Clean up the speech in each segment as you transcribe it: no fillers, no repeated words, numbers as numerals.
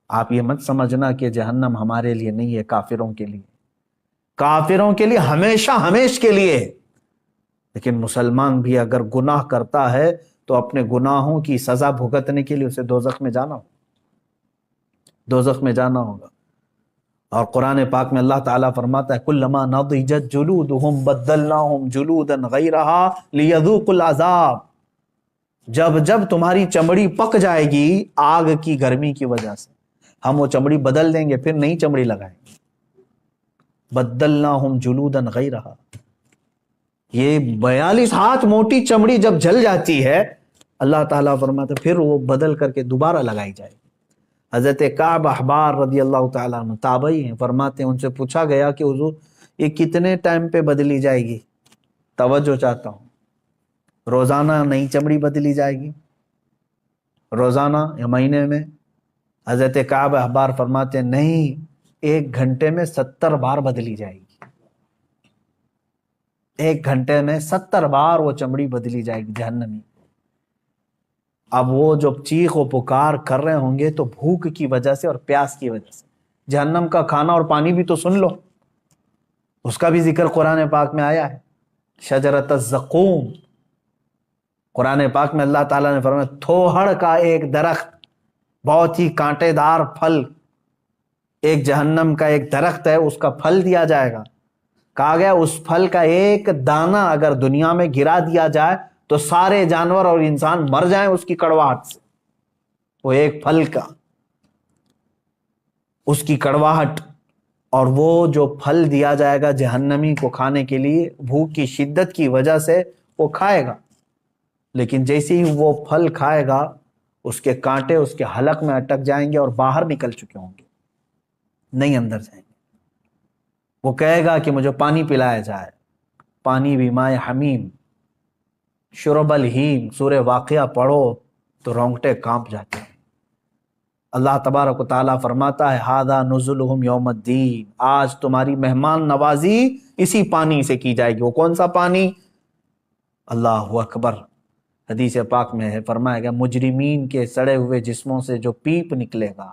آپ یہ مت سمجھنا کہ جہنم ہمارے لیے نہیں ہے، کافروں کے لیے، کافروں کے لیے ہمیشہ ہمیش کے لیے۔ لیکن مسلمان بھی اگر گناہ کرتا ہے تو اپنے گناہوں کی سزا بھگتنے کے لیے اسے دوزخ میں جانا ہوگا، دوزخ میں جانا ہوگا۔ اور قرآن پاک میں اللہ تعالیٰ فرماتا ہے کلما نضجت جلودہم بدلناہم جلودا غیرہا لیذوقوا العذاب، جب جب تمہاری چمڑی پک جائے گی آگ کی گرمی کی وجہ سے، ہم وہ چمڑی بدل دیں گے، پھر نئی چمڑی لگائیں گے۔ بدلناہم جلودا غیرہا، یہ 42 ہاتھ موٹی چمڑی جب جل جاتی ہے، اللہ تعالیٰ فرماتا ہے پھر وہ بدل کر کے دوبارہ لگائی جائے گی۔ حضرت کعب احبار رضی اللہ تعالیٰ عنہ تابعی ہیں، فرماتے ہیں ان سے پوچھا گیا کہ حضور یہ کتنے ٹائم پہ بدلی جائے گی؟ توجہ چاہتا ہوں، روزانہ نئی چمڑی بدلی جائے گی روزانہ یا مہینے میں؟ حضرت کعب احبار فرماتے ہیں نہیں، 1 گھنٹے میں 70 بار بدلی جائے گی، 1 گھنٹے میں 70 بار وہ چمڑی بدلی جائے گی جہنمی۔ اب وہ جو چیخ و پکار کر رہے ہوں گے تو بھوک کی وجہ سے اور پیاس کی وجہ سے۔ جہنم کا کھانا اور پانی بھی تو سن لو، اس کا بھی ذکر قرآن پاک میں آیا ہے، شجرۃ الزقوم۔ قرآن پاک میں اللہ تعالیٰ نے فرمایا تھوہڑ کا ایک درخت، بہت ہی کانٹے دار پھل، ایک جہنم کا ایک درخت ہے، اس کا پھل دیا جائے گا۔ کہا گیا اس پھل کا ایک دانہ اگر دنیا میں گرا دیا جائے تو سارے جانور اور انسان مر جائیں اس کی کڑواہٹ سے۔ وہ ایک پھل کا، اس کی کڑواہٹ، اور وہ جو پھل دیا جائے گا جہنمی کو کھانے کے لیے، بھوک کی شدت کی وجہ سے وہ کھائے گا، لیکن جیسے ہی وہ پھل کھائے گا اس کے کانٹے اس کے حلق میں اٹک جائیں گے اور باہر نکل چکے ہوں گے، نہیں اندر جائیں گے۔ وہ کہے گا کہ مجھے پانی پلایا جائے، پانی بھی مائے حمیم، شرب الہیم، سورہ واقعہ پڑھو تو رونگٹے کانپ جاتے ہیں۔ اللہ تبارک و تعالیٰ فرماتا ہے ھذا نزلہم یوم الدین، آج تمہاری مہمان نوازی اسی پانی سے کی جائے گی۔ وہ کون سا پانی؟ اللہ اکبر، حدیث پاک میں ہے، فرمایا گیا مجرمین کے سڑے ہوئے جسموں سے جو پیپ نکلے گا،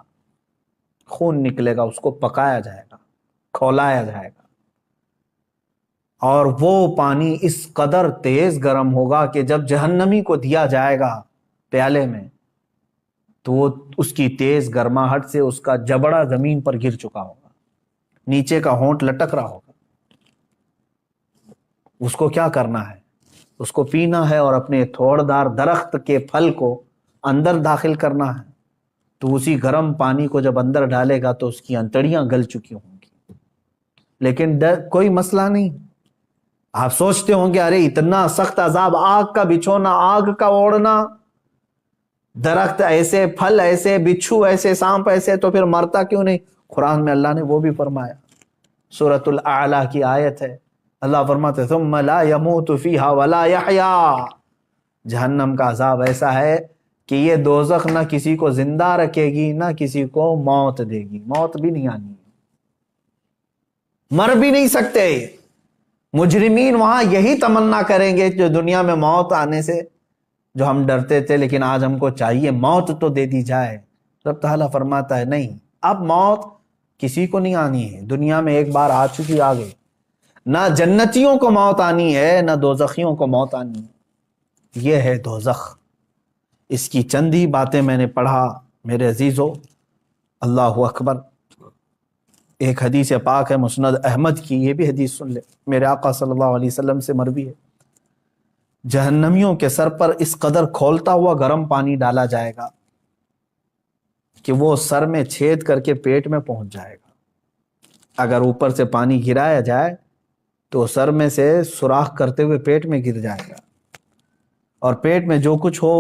خون نکلے گا، اس کو پکایا جائے گا، کھولایا جائے گا، اور وہ پانی اس قدر تیز گرم ہوگا کہ جب جہنمی کو دیا جائے گا پیالے میں تو وہ اس کی تیز گرماہٹ سے اس کا جبڑا زمین پر گر چکا ہوگا، نیچے کا ہونٹ لٹک رہا ہوگا۔ اس کو کیا کرنا ہے؟ اس کو پینا ہے اور اپنے تھوڑدار درخت کے پھل کو اندر داخل کرنا ہے، تو اسی گرم پانی کو جب اندر ڈالے گا تو اس کی انتڑیاں گل چکی ہوں گی، لیکن کوئی مسئلہ نہیں۔ آپ سوچتے ہوں گے ارے اتنا سخت عذاب، آگ کا بچھونا، آگ کا اوڑھنا، درخت ایسے، پھل ایسے، بچھو ایسے، سانپ ایسے، تو پھر مرتا کیوں نہیں؟ قرآن میں اللہ نے وہ بھی فرمایا، سورۃ الاعلیٰ کی آیت ہے، اللہ فرماتے ہیں ثم لا يموت فیہا ولا یحیا، جہنم کا عذاب ایسا ہے کہ یہ دوزخ نہ کسی کو زندہ رکھے گی نہ کسی کو موت دے گی، موت بھی نہیں آنی، مر بھی نہیں سکتے۔ مجرمین وہاں یہی تمنا کریں گے جو دنیا میں موت آنے سے جو ہم ڈرتے تھے، لیکن آج ہم کو چاہیے موت تو دے دی جائے۔ رب تعالیٰ فرماتا ہے نہیں، اب موت کسی کو نہیں آنی ہے، دنیا میں ایک بار آ چکی، آ گئی، نہ جنتیوں کو موت آنی ہے نہ دوزخیوں کو موت آنی ہے، یہ ہے دوزخ۔ اس کی چند ہی باتیں میں نے پڑھا میرے عزیزو، اللہ اکبر۔ ایک حدیث پاک ہے مسند احمد کی، یہ بھی حدیث سن لے، میرے آقا صلی اللہ علیہ وسلم سے مروی ہے، جہنمیوں کے سر پر اس قدر کھولتا ہوا گرم پانی ڈالا جائے گا کہ وہ سر میں چھید کر کے پیٹ میں پہنچ جائے گا۔ اگر اوپر سے پانی گرایا جائے تو سر میں سے سوراخ کرتے ہوئے پیٹ میں گر جائے گا، اور پیٹ میں جو کچھ ہو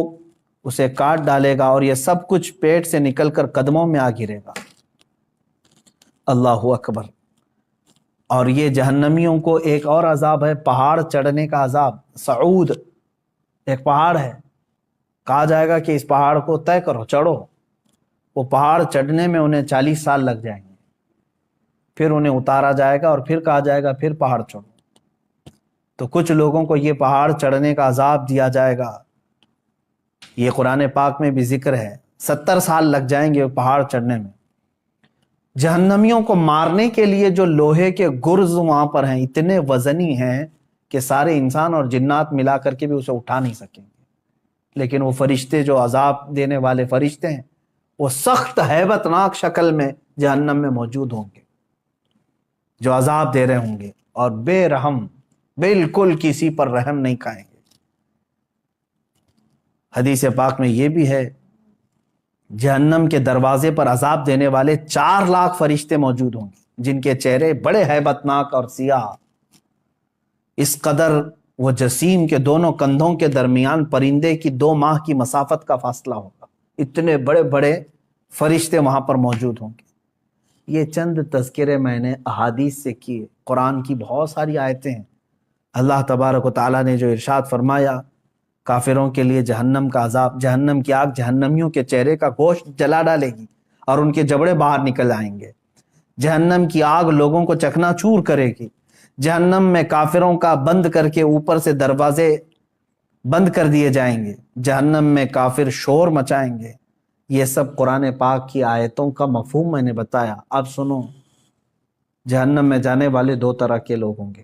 اسے کاٹ ڈالے گا، اور یہ سب کچھ پیٹ سے نکل کر قدموں میں آ گرے گا۔ اللہ اکبر۔ اور یہ جہنمیوں کو ایک اور عذاب ہے، پہاڑ چڑھنے کا عذاب۔ صعود ایک پہاڑ ہے، کہا جائے گا کہ اس پہاڑ کو طے کرو، چڑھو۔ وہ پہاڑ چڑھنے میں انہیں 40 سال لگ جائیں گے، پھر انہیں اتارا جائے گا اور پھر کہا جائے گا پھر پہاڑ چڑھو۔ تو کچھ لوگوں کو یہ پہاڑ چڑھنے کا عذاب دیا جائے گا، یہ قرآن پاک میں بھی ذکر ہے، 70 سال لگ جائیں گے پہاڑ چڑھنے میں۔ جہنمیوں کو مارنے کے لیے جو لوہے کے گرز وہاں پر ہیں اتنے وزنی ہیں کہ سارے انسان اور جنات ملا کر کے بھی اسے اٹھا نہیں سکیں گے، لیکن وہ فرشتے جو عذاب دینے والے فرشتے ہیں وہ سخت ہیبت ناک شکل میں جہنم میں موجود ہوں گے، جو عذاب دے رہے ہوں گے، اور بے رحم، بالکل کسی پر رحم نہیں کھائیں گے۔ حدیث پاک میں یہ بھی ہے جہنم کے دروازے پر عذاب دینے والے 4 لاکھ فرشتے موجود ہوں گے، جن کے چہرے بڑے ہیبت ناک اور سیاہ، اس قدر وہ جسیم کے دونوں کندھوں کے درمیان پرندے کی 2 ماہ کی مسافت کا فاصلہ ہوگا، اتنے بڑے بڑے فرشتے وہاں پر موجود ہوں گے۔ یہ چند تذکرے میں نے احادیث سے کیے، قرآن کی بہت ساری آیتیں ہیں۔ اللہ تبارک و تعالیٰ نے جو ارشاد فرمایا کافروں کے لیے جہنم کا عذاب، جہنم کی آگ جہنمیوں کے چہرے کا گوشت جلا ڈالے گی اور ان کے جبڑے باہر نکل آئیں گے۔ جہنم کی آگ لوگوں کو چکنا چور کرے گی۔ جہنم میں کافروں کا بند کر کے اوپر سے دروازے بند کر دیے جائیں گے۔ جہنم میں کافر شور مچائیں گے۔ یہ سب قرآن پاک کی آیتوں کا مفہوم میں نے بتایا۔ اب سنو، جہنم میں جانے والے 2 طرح کے لوگ ہوں گے۔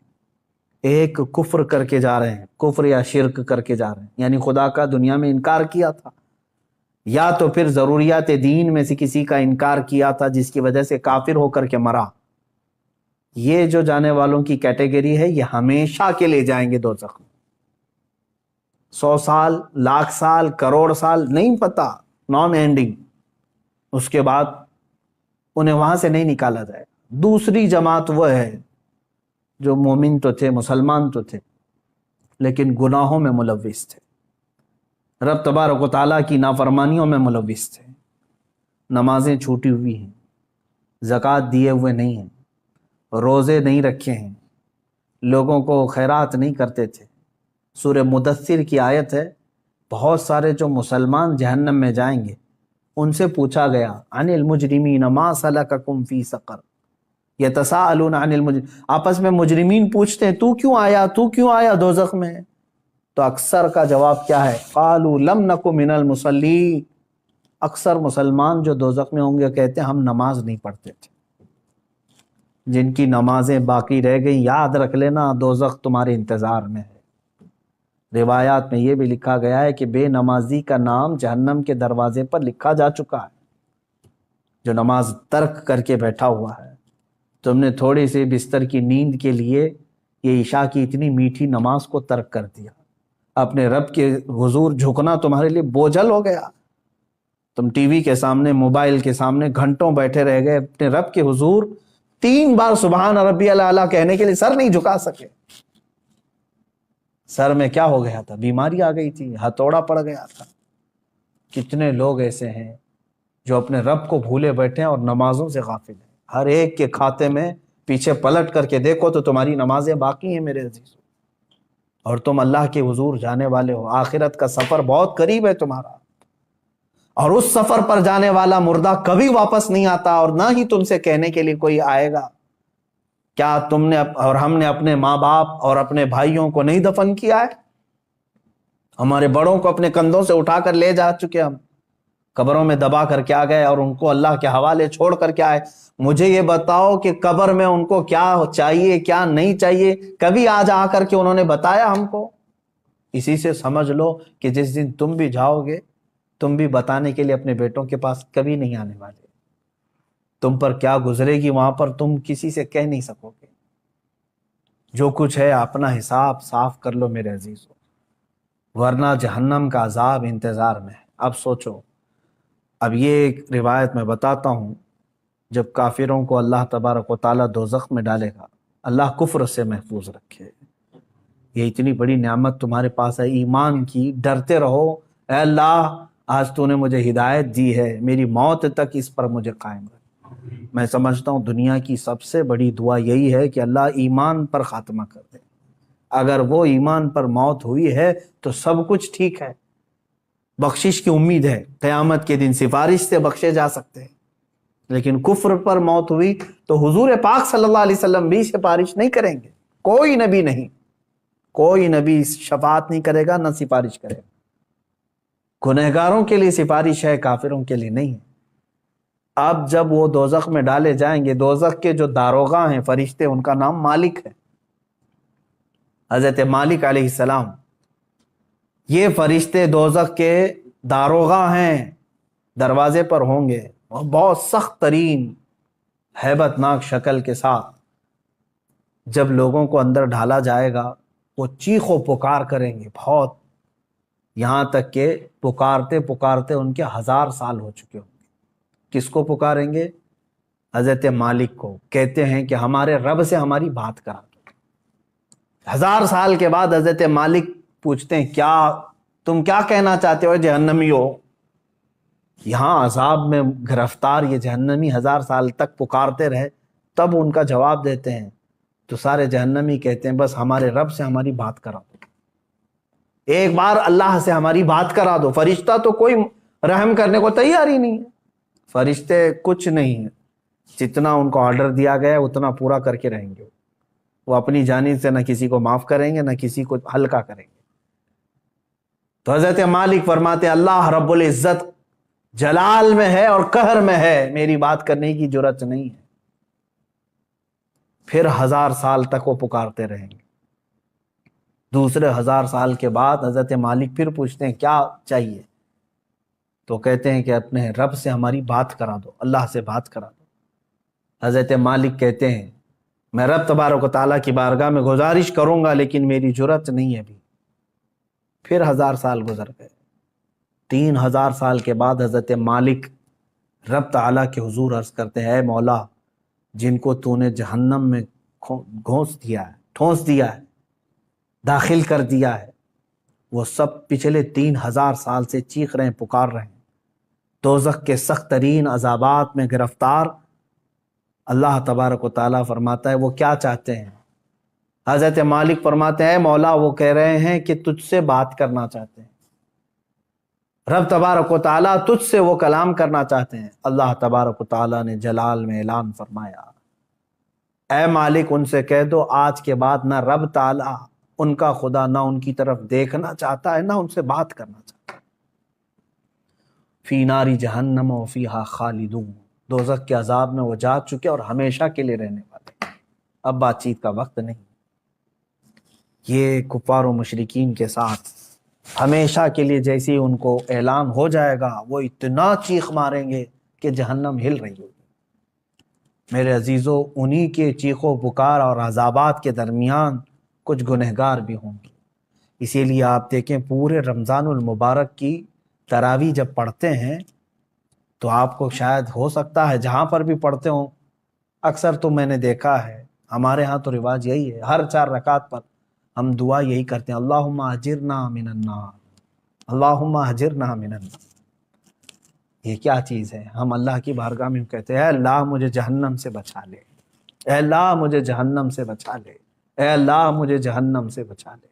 ایک کفر کر کے جا رہے ہیں، کفر یا شرک کر کے جا رہے ہیں، یعنی خدا کا دنیا میں انکار کیا تھا، یا تو پھر ضروریات دین میں سے کسی کا انکار کیا تھا جس کی وجہ سے کافر ہو کر کے مرا۔ یہ جو جانے والوں کی کیٹیگری ہے یہ ہمیشہ کے لیے جائیں گے دوزخ میں۔ 100 سال، لاکھ سال، کروڑ سال نہیں پتا، نان اینڈنگ، اس کے بعد انہیں وہاں سے نہیں نکالا جائے۔ دوسری جماعت وہ ہے جو مومن تو تھے، مسلمان تو تھے، لیکن گناہوں میں ملوث تھے، رب تبارک و تعالیٰ کی نافرمانیوں میں ملوث تھے، نمازیں چھوٹی ہوئی ہیں، زکوٰۃ دیے ہوئے نہیں ہیں، روزے نہیں رکھے ہیں، لوگوں کو خیرات نہیں کرتے تھے۔ سورہ مدثر کی آیت ہے، بہت سارے جو مسلمان جہنم میں جائیں گے ان سے پوچھا گیا عن المجرمین ما سلککم فی سقر یتساءلون عن المجرمین، آپس میں مجرمین پوچھتے ہیں تو کیوں آیا دوزخ میں؟ تو اکثر کا جواب کیا ہے؟ قالوا لم نک من المصلین، اکثر مسلمان جو دوزخ میں ہوں گے کہتے ہیں ہم نماز نہیں پڑھتے تھے۔ جن کی نمازیں باقی رہ گئی یاد رکھ لینا دوزخ تمہارے انتظار میں ہے۔ روایات میں یہ بھی لکھا گیا ہے کہ بے نمازی کا نام جہنم کے دروازے پر لکھا جا چکا ہے۔ جو نماز ترک کر کے بیٹھا ہوا ہے، تم نے تھوڑی سی بستر کی نیند کے لیے یہ عشاء کی اتنی میٹھی نماز کو ترک کر دیا، اپنے رب کے حضور جھکنا تمہارے لیے بوجھل ہو گیا۔ تم ٹی وی کے سامنے، موبائل کے سامنے گھنٹوں بیٹھے رہ گئے، اپنے رب کے حضور 3 بار سبحان ربی الاعلیٰ کہنے کے لیے سر نہیں جھکا سکے۔ سر میں کیا ہو گیا تھا؟ بیماری آ گئی تھی، ہتھوڑا پڑ گیا تھا۔ کتنے لوگ ایسے ہیں جو اپنے رب کو بھولے بیٹھے ہیں اور نمازوں سے غافل ہیں۔ ہر ایک کے کھاتے میں پیچھے پلٹ کر کے دیکھو تو تمہاری نمازیں باقی ہیں میرے عزیزو، اور تم اللہ کے حضور جانے والے ہو۔ آخرت کا سفر بہت قریب ہے تمہارا، اور اس سفر پر جانے والا مردہ کبھی واپس نہیں آتا، اور نہ ہی تم سے کہنے کے لیے کوئی آئے گا کیا تم نے اور ہم نے اپنے ماں باپ اور اپنے بھائیوں کو نہیں دفن کیا ہے؟ ہمارے بڑوں کو اپنے کندھوں سے اٹھا کر لے جا چکے، ہم قبروں میں دبا کر کے آ گئے اور ان کو اللہ کے حوالے چھوڑ کر کے آئے۔ مجھے یہ بتاؤ کہ قبر میں ان کو کیا چاہیے کیا نہیں چاہیے، کبھی آج آ کر کے انہوں نے بتایا ہم کو؟ اسی سے سمجھ لو کہ جس دن تم بھی جاؤ گے تم بھی بتانے کے لیے اپنے بیٹوں کے پاس کبھی نہیں آنے والے۔ تم پر کیا گزرے گی وہاں پر تم کسی سے کہہ نہیں سکو گے۔ جو کچھ ہے اپنا حساب صاف کر لو میرے عزیزو، ورنہ جہنم کا عذاب انتظار میں ہے۔ اب سوچو، اب یہ ایک روایت میں بتاتا ہوں، جب کافروں کو اللہ تبارک و تعالیٰ دوزخ میں ڈالے گا، اللہ کفر سے محفوظ رکھے، یہ اتنی بڑی نعمت تمہارے پاس ہے ایمان کی، ڈرتے رہو، اے اللہ آج تو نے مجھے ہدایت دی ہے، میری موت تک اس پر مجھے قائم رکھ۔ میں سمجھتا ہوں دنیا کی سب سے بڑی دعا یہی ہے کہ اللہ ایمان پر خاتمہ کر دے۔ اگر وہ ایمان پر موت ہوئی ہے تو سب کچھ ٹھیک ہے، بخشش کی امید ہے، قیامت کے دن سفارش سے بخشے جا سکتے ہیں۔ لیکن کفر پر موت ہوئی تو حضور پاک صلی اللہ علیہ وسلم بھی سفارش نہیں کریں گے، کوئی نبی نہیں، کوئی نبی شفاعت نہیں کرے گا، نہ سفارش کرے گا۔ گنہگاروں کے لیے سفارش ہے، کافروں کے لیے نہیں ہے۔ اب جب وہ دوزخ میں ڈالے جائیں گے، دوزخ کے جو داروغہ ہیں فرشتے، ان کا نام مالک ہے، حضرت مالک علیہ السلام، یہ فرشتے دوزخ کے داروغہ ہیں، دروازے پر ہوں گے، اور بہت سخت ترین ہیبت ناک شکل کے ساتھ جب لوگوں کو اندر ڈھالا جائے گا، وہ چیخ و پکار کریں گے بہت، یہاں تک کہ پکارتے پکارتے ان کے 1000 سال ہو چکے ہوں گے۔ کس کو پکاریں گے؟ حضرت مالک کو۔ کہتے ہیں کہ ہمارے رب سے ہماری بات کرا دو۔ 1000 سال کے بعد حضرت مالک پوچھتے ہیں کیا تم کیا کہنا چاہتے ہو جہنمی ہو؟ یہاں عذاب میں گرفتار یہ جہنمی 1000 سال تک پکارتے رہے، تب ان کا جواب دیتے ہیں تو سارے جہنمی کہتے ہیں بس ہمارے رب سے ہماری بات کرا دو، ایک بار اللہ سے ہماری بات کرا دو۔ فرشتہ تو کوئی رحم کرنے کو تیار ہی نہیں ہے، فرشتے کچھ نہیں ہے، جتنا ان کو آرڈر دیا گیا ہے اتنا پورا کر کے رہیں گے، وہ اپنی جانب سے نہ کسی کو معاف کریں گے نہ کسی کو ہلکا کریں گے۔ تو حضرت مالک فرماتے ہیں اللہ رب العزت جلال میں ہے اور قہر میں ہے، میری بات کرنے کی جرات نہیں ہے۔ پھر 1000 سال تک وہ پکارتے رہیں گے۔ دوسرے 1000 سال کے بعد حضرت مالک پھر پوچھتے ہیں کیا چاہیے؟ تو کہتے ہیں کہ اپنے رب سے ہماری بات کرا دو، اللہ سے بات کرا دو۔ حضرت مالک کہتے ہیں میں رب تبارک و تعالیٰ کی بارگاہ میں گزارش کروں گا لیکن میری جرات نہیں ہے ابھی۔ پھر 1000 سال گزر گئے۔ 3000 سال کے بعد حضرت مالک رب تعالیٰ کے حضور عرض کرتے ہیں اے مولا، جن کو تو نے جہنم میں ٹھونس دیا ہے، داخل کر دیا ہے، وہ سب پچھلے 3000 سال سے چیخ رہے ہیں، پکار رہے ہیں، دوزخ کے سخت ترین عذابات میں گرفتار۔ اللہ تبارک و تعالیٰ فرماتا ہے وہ کیا چاہتے ہیں؟ حضرت مالک فرماتے ہیں اے مولا، وہ کہہ رہے ہیں کہ تجھ سے بات کرنا چاہتے ہیں، رب تبارک و تعالیٰ تجھ سے وہ کلام کرنا چاہتے ہیں۔ اللہ تبارک و تعالیٰ نے جلال میں اعلان فرمایا اے مالک ان سے کہہ دو آج کے بعد نہ رب تعالیٰ ان کا خدا نہ ان کی طرف دیکھنا چاہتا ہے نہ ان سے بات کرنا چاہتا ہے۔ فی ناری جہنم و فیہا خالدون، دوزخ کے عذاب میں وہ جا چکے اور ہمیشہ کے لیے رہنے والے، اب بات چیت کا وقت نہیں۔ یہ کفار و مشرکین کے ساتھ ہمیشہ کے لیے جیسے ان کو اعلان ہو جائے گا وہ اتنا چیخ ماریں گے کہ جہنم ہل رہی ہوگی۔ میرے عزیزو، انہی کے چیخ و پکار اور عذابات کے درمیان کچھ گنہگار بھی ہوں گے۔ اسی لیے آپ دیکھیں پورے رمضان المبارک کی تراویح جب پڑھتے ہیں تو آپ کو شاید ہو سکتا ہے جہاں پر بھی پڑھتے ہوں، اکثر تو میں نے دیکھا ہے، ہمارے ہاں تو رواج یہی ہے، ہر 4 رکعت پر ہم دعا یہی کرتے ہیں اللہم اجرنا من النار، اللہم اجرنا من النار۔ یہ کیا چیز ہے؟ ہم اللہ کی بارگاہ میں کہتے ہیں اے اللہ مجھے جہنم سے بچا لے، اے اللہ مجھے جہنم سے بچا لے، اے اللہ مجھے جہنم سے بچا لے۔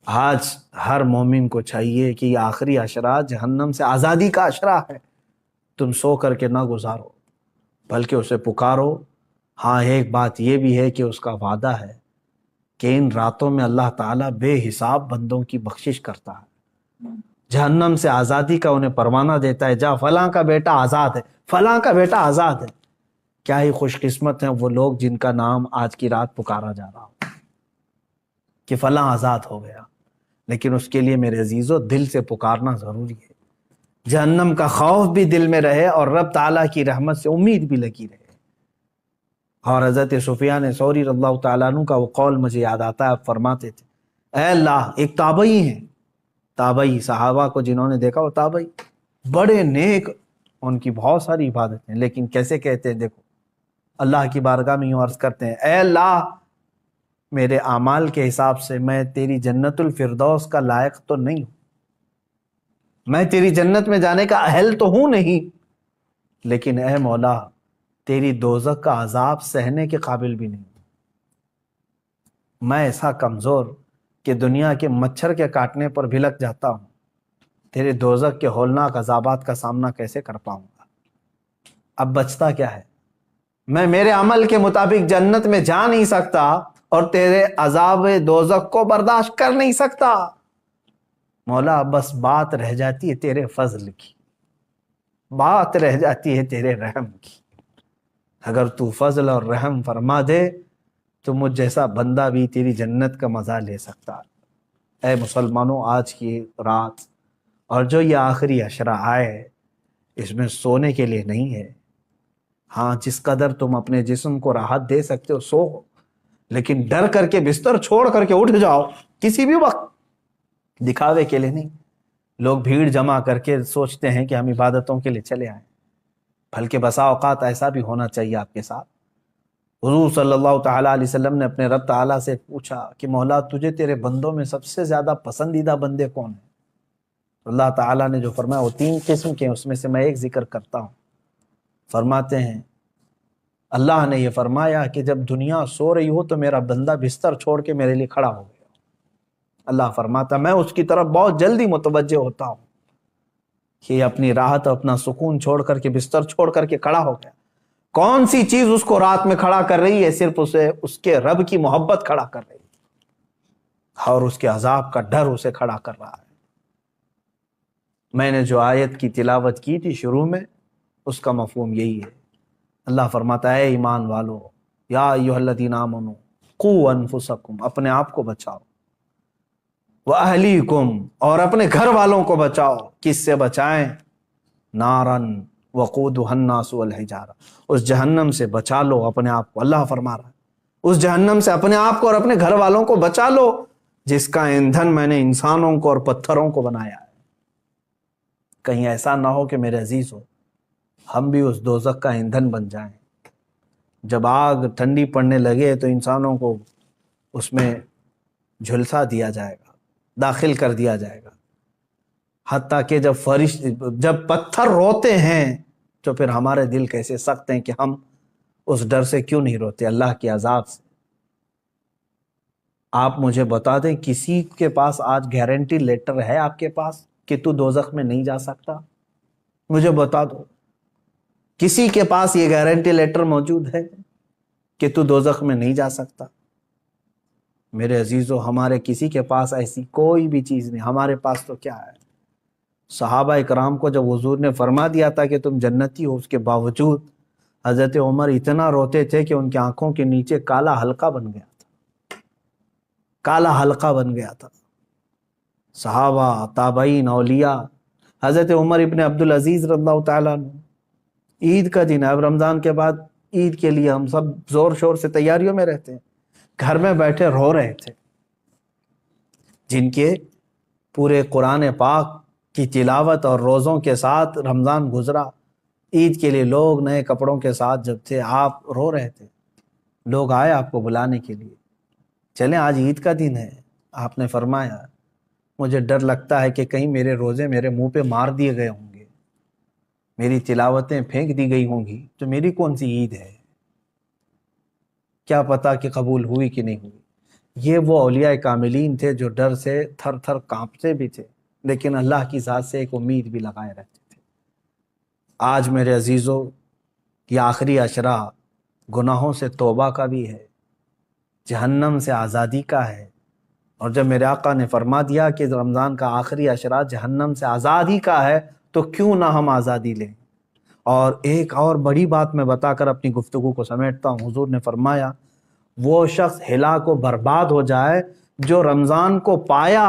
آج ہر مومن کو چاہیے کہ یہ آخری عشرہ جہنم سے آزادی کا عشرہ ہے، تم سو کر کے نہ گزارو بلکہ اسے پکارو۔ ہاں ایک بات یہ بھی ہے کہ اس کا وعدہ ہے کہ ان راتوں میں اللہ تعالیٰ بے حساب بندوں کی بخشش کرتا ہے، جہنم سے آزادی کا انہیں پروانہ دیتا ہے، جا فلاں کا بیٹا آزاد ہے، فلاں کا بیٹا آزاد ہے۔ کیا ہی خوش قسمت ہیں وہ لوگ جن کا نام آج کی رات پکارا جا رہا ہو کہ فلاں آزاد ہو گیا، لیکن اس کے لیے میرے عزیزو دل سے پکارنا ضروری ہے، جہنم کا خوف بھی دل میں رہے اور رب تعالیٰ کی رحمت سے امید بھی لگی رہے۔ اور حضرت سفیان ثوری رضی اللہ تعالیٰ عنہ کا وہ قول مجھے یاد آتا ہے، آپ فرماتے تھے اے اللہ، ایک تابعی ہیں، تابعی صحابہ کو جنہوں نے دیکھا وہ تابعی بڑے نیک، ان کی بہت ساری عبادتیں، لیکن کیسے کہتے ہیں دیکھو، اللہ کی بارگاہ میں یوں عرض کرتے ہیں اے اللہ، میرے اعمال کے حساب سے میں تیری جنت الفردوس کا لائق تو نہیں ہوں، میں تیری جنت میں جانے کا اہل تو ہوں نہیں، لیکن اے مولا تیری دوزخ کا عذاب سہنے کے قابل بھی نہیں، میں ایسا کمزور کہ دنیا کے مچھر کے کاٹنے پر بھلک جاتا ہوں، تیرے دوزخ کے ہولناک عذابات کا سامنا کیسے کر پاؤں گا؟ اب بچتا کیا ہے؟ میں میرے عمل کے مطابق جنت میں جا نہیں سکتا اور تیرے عذاب دوزخ کو برداشت کر نہیں سکتا، مولا بس بات رہ جاتی ہے تیرے فضل کی، بات رہ جاتی ہے تیرے رحم کی۔ اگر تو فضل اور رحم فرما دے تو مجھ جیسا بندہ بھی تیری جنت کا مزہ لے سکتا۔ اے مسلمانوں، آج کی رات اور جو یہ آخری عشرہ آئے، اس میں سونے کے لیے نہیں ہے۔ ہاں، جس قدر تم اپنے جسم کو راحت دے سکتے ہو سو، لیکن ڈر کر کے بستر چھوڑ کر کے اٹھ جاؤ کسی بھی وقت، دکھاوے کے لیے نہیں۔ لوگ بھیڑ جمع کر کے سوچتے ہیں کہ ہم عبادتوں کے لیے چلے آئیں، بلکہ بسا اوقات ایسا بھی ہونا چاہیے آپ کے ساتھ۔ حضور صلی اللہ تعالیٰ علیہ وسلم نے اپنے رب تعالیٰ سے پوچھا کہ مولا، تجھے تیرے بندوں میں سب سے زیادہ پسندیدہ بندے کون ہیں؟ اللہ تعالیٰ نے جو فرمایا وہ 3 قسم کے ہیں، اس میں سے میں ایک ذکر کرتا ہوں۔ فرماتے ہیں اللہ نے یہ فرمایا کہ جب دنیا سو رہی ہو تو میرا بندہ بستر چھوڑ کے میرے لیے کھڑا ہو گیا۔ اللہ فرماتا میں اس کی طرف بہت جلدی متوجہ ہوتا ہوں کہ یہ اپنی راحت اور اپنا سکون چھوڑ کر کے بستر چھوڑ کر کے کھڑا ہو گیا۔ کون سی چیز اس کو رات میں کھڑا کر رہی ہے؟ صرف اسے اس کے رب کی محبت کھڑا کر رہی ہے، اور اس کے عذاب کا ڈر اسے کھڑا کر رہا ہے۔ میں نے جو آیت کی تلاوت کی تھی شروع میں، اس کا مفہوم یہی ہے۔ اللہ فرماتا ہے اے ایمان والو، یا ایھا الذین آمنوا قوا انفسکم، اپنے آپ کو بچاؤ، وَأَهْلِيكُمْ، اور اپنے گھر والوں کو بچاؤ۔ کس سے بچائیں؟ نارن وقودها الناس والحجارہ، اس جہنم سے بچا لو اپنے آپ کو۔ اللہ فرما رہا ہے اس جہنم سے اپنے آپ کو اور اپنے گھر والوں کو بچا لو، جس کا ایندھن میں نے انسانوں کو اور پتھروں کو بنایا ہے۔ کہیں ایسا نہ ہو کہ میرے عزیز ہو ہم بھی اس دوزخ کا ایندھن بن جائیں۔ جب آگ ٹھنڈی پڑنے لگے تو انسانوں کو اس میں جھلسا دیا جائے گا، داخل کر دیا جائے گا، حتیٰ کہ جب پتھر روتے ہیں تو پھر ہمارے دل کیسے سخت ہیں کہ ہم اس ڈر سے کیوں نہیں روتے، اللہ کے عذاب سے۔ آپ مجھے بتا دیں کسی کے پاس آج گارنٹی لیٹر ہے آپ کے پاس کہ تو دوزخ میں نہیں جا سکتا؟ مجھے بتا دو، کسی کے پاس یہ گارنٹی لیٹر موجود ہے کہ تو دوزخ میں نہیں جا سکتا؟ میرے عزیزو، ہمارے کسی کے پاس ایسی کوئی بھی چیز نہیں۔ ہمارے پاس تو کیا ہے؟ صحابہ اکرام کو جب حضور نے فرما دیا تھا کہ تم جنتی ہو، اس کے باوجود حضرت عمر اتنا روتے تھے کہ ان کی آنکھوں کے نیچے کالا حلقہ بن گیا تھا، کالا حلقہ بن گیا تھا۔ صحابہ، تابعین، اولیاء، حضرت عمر ابن عبدالعزیز رضی اللہ تعالیٰ عنہ، عید کا دن ہے، اب رمضان کے بعد عید کے لیے ہم سب زور شور سے تیاریوں میں رہتے ہیں، گھر میں بیٹھے رو رہے تھے۔ جن کے پورے قرآن پاک کی تلاوت اور روزوں کے ساتھ رمضان گزرا، عید کے لیے لوگ نئے کپڑوں کے ساتھ جب تھے، آپ رو رہے تھے۔ لوگ آئے آپ کو بلانے کے لیے، چلیں آج عید کا دن ہے۔ آپ نے فرمایا مجھے ڈر لگتا ہے کہ کہیں میرے روزے میرے منہ پہ مار دیے گئے ہوں گے، میری تلاوتیں پھینک دی گئی ہوں گی، تو میری کون سی عید ہے؟ کیا پتا کہ قبول ہوئی کہ نہیں ہوئی۔ یہ وہ اولیاء کاملین تھے جو ڈر سے تھر تھر کانپتے بھی تھے، لیکن اللہ کی ذات سے ایک امید بھی لگائے رہتے تھے۔ آج میرے عزیزو، یہ آخری عشرہ گناہوں سے توبہ کا بھی ہے، جہنم سے آزادی کا ہے۔ اور جب میرے آقا نے فرما دیا کہ رمضان کا آخری عشرہ جہنم سے آزادی کا ہے، تو کیوں نہ ہم آزادی لیں۔ اور ایک اور بڑی بات میں بتا کر اپنی گفتگو کو سمیٹتا ہوں۔ حضور نے فرمایا وہ شخص ہلاک و برباد ہو جائے جو رمضان کو پایا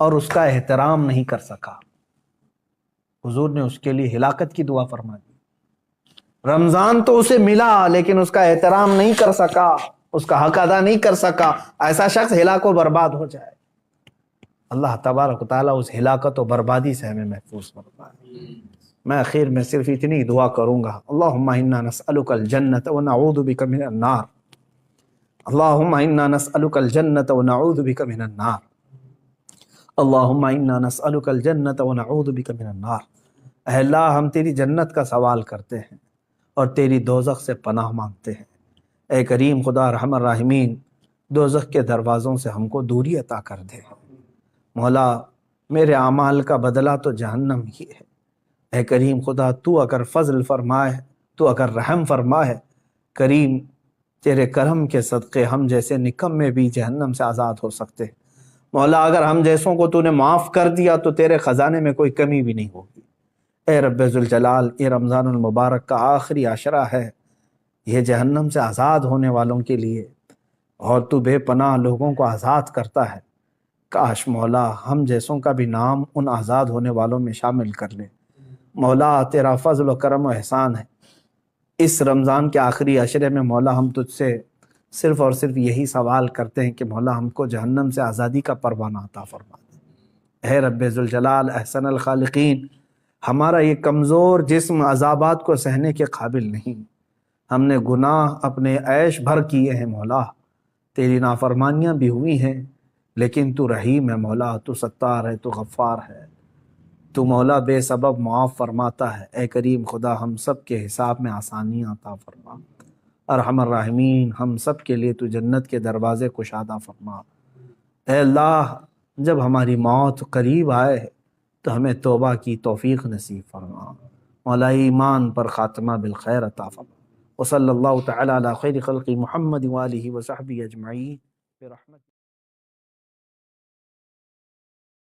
اور اس کا احترام نہیں کر سکا۔ حضور نے اس کے لیے ہلاکت کی دعا فرما دی۔ رمضان تو اسے ملا لیکن اس کا احترام نہیں کر سکا، اس کا حق ادا نہیں کر سکا، ایسا شخص ہلاک و برباد ہو جائے۔ اللہ تبارک و تعالیٰ اس ہلاکت و بربادی سے ہمیں محفوظ فرمائے۔ میں اخیر میں صرف اتنی دعا کروں گا، اللہم انا نسألک الجنت ونعوذ بک من النار، اللہم انا نسألک الجنت ونعوذ بک من النار، اللہم انا نسألک الجنت ونعوذ بک من النار۔ اے اللہ، ہم تیری جنت کا سوال کرتے ہیں اور تیری دوزخ سے پناہ مانگتے ہیں۔ اے کریم خدا ارحم الراحمین، دوزخ کے دروازوں سے ہم کو دوری عطا کر دے۔ مولا، میرے اعمال کا بدلہ تو جہنم ہی ہے۔ اے کریم خدا، تو اگر فضل فرمائے، تو اگر رحم فرمائے، کریم تیرے کرم کے صدقے ہم جیسے نکمے بھی جہنم سے آزاد ہو سکتے۔ مولا، اگر ہم جیسوں کو تو نے معاف کر دیا تو تیرے خزانے میں کوئی کمی بھی نہیں ہوگی۔ اے رب ذوالجلال، یہ رمضان المبارک کا آخری عشرہ ہے، یہ جہنم سے آزاد ہونے والوں کے لیے، اور تو بے پناہ لوگوں کو آزاد کرتا ہے۔ کاش مولا ہم جیسوں کا بھی نام ان آزاد ہونے والوں میں شامل کر لے۔ مولا تیرا فضل و کرم و احسان ہے، اس رمضان کے آخری عشرے میں مولا ہم تجھ سے صرف اور صرف یہی سوال کرتے ہیں کہ مولا ہم کو جہنم سے آزادی کا پروانہ عطا فرما دے۔ اے رب ذوالجلال احسن الخالقین، ہمارا یہ کمزور جسم عذابات کو سہنے کے قابل نہیں، ہم نے گناہ اپنے عیش بھر کیے ہیں مولا، تیری نافرمانیاں بھی ہوئی ہیں، لیکن تو رحیم ہے مولا، تو ستار ہے، تو غفار ہے، تو مولا بے سبب معاف فرماتا ہے۔ اے کریم خدا ہم سب کے حساب میں آسانیاں عطا فرما، ارحم الراحمین ہم سب کے لیے تو جنت کے دروازے کشادہ فرما۔ اے اللہ جب ہماری موت قریب آئے تو ہمیں توبہ کی توفیق نصیب فرما، مولا ایمان پر خاتمہ بالخیر عطا فرما۔ وصلی اللہ تعالی علی خیر خلق محمد وآلہ وصحبہ اجمعین برحمتہ۔